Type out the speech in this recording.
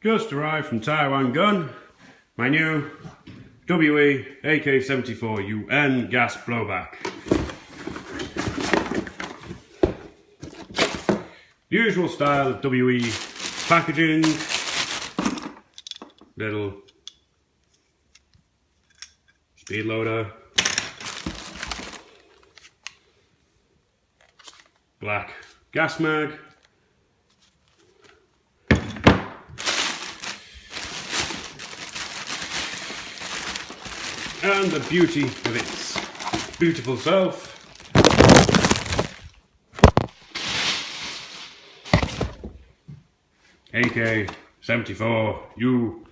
Just arrived from Taiwan Gun, my new WE AK74UN gas blowback. Usual style of WE packaging, little speed loader, black gas mag, and the beauty of its beautiful self, AK74UN.